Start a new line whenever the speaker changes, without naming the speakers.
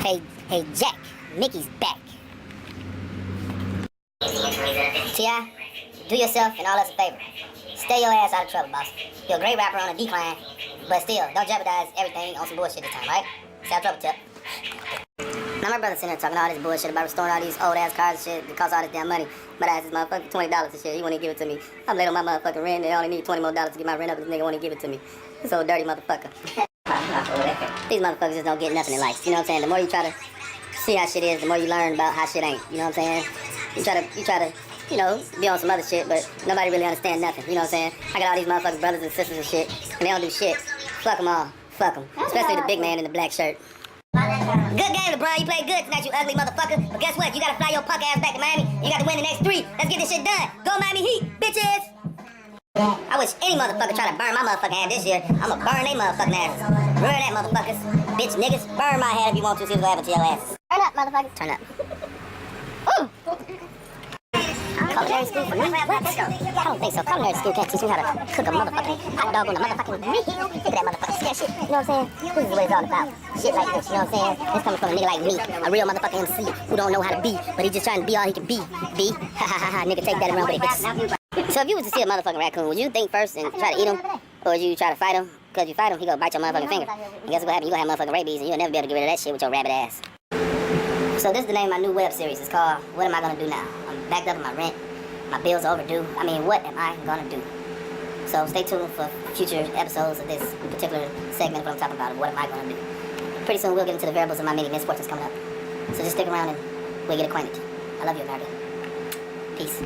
Hey, Jack, Mickey's back. T.I., do yourself and all us a favor. Stay your ass out of trouble, boss. You're a great rapper on a decline, but still, don't jeopardize everything on some bullshit this time, right? Stay out of trouble, Tip. Now my brother's sitting there talking all this bullshit about restoring all these old ass cars and shit that cost all this damn money. But I asked this motherfucker $20 and shit. He won't even give it to me. I'm late on my motherfucking rent. They only need $20 more to get my rent up. This nigga won't even give it to me. This old dirty motherfucker. These motherfuckers just don't get nothing in life. You know what I'm saying? The more you try to see how shit is, the more you learn about how shit ain't. You know what I'm saying? You try to, you know, be on some other shit, but nobody really understands nothing. You know what I'm saying? I got all these motherfucking brothers and sisters and shit, and they don't do shit. Fuck them all. Fuck them. Especially the big man in the black shirt. Good game, LeBron. You played good tonight, you ugly motherfucker. But guess what? You gotta fly your punk ass back to Miami. You gotta win the next 3. Let's get this shit done. Go Miami Heat, bitches! I wish any motherfucker try to burn my motherfucking head this year. I'ma burn they motherfucking asses. Ruin that motherfuckers. Bitch niggas. Burn my head if you want to. See what's gonna happen to your asses. Turn up, motherfuckers. Turn up. Ooh! Culinary school for nothing? I don't think so. Culinary school can't teach me how to cook a motherfucking hot dog on a motherfucking grill. Look at that motherfucking scare shit. You know what I'm saying? This is what it's all about. Shit like this, you know what I'm saying? It's coming from a nigga like me, a real motherfucking MC who don't know how to be, but he just trying to be all he can be. Be? Ha ha ha ha, nigga, take that around with it, bitch. So if you was to see a motherfucking raccoon, would you think first and try to eat him? Or would you try to fight him? Because if you fight him, he gonna bite your motherfucking finger. And guess what happen? You gonna have motherfucking rabies and you'll never be able to get rid of that shit with your rabbit ass. So this is the name of my new web series. It's called What Am I Gonna Do Now? I'm backed up on my rent. My bills are overdue. I mean, what am I gonna do? So stay tuned for future episodes of this particular segment of what I'm talking about, of what am I gonna do. Pretty soon we'll get into the variables of my many misfortunes coming up. So just stick around and we'll get acquainted. I love you, America. Peace.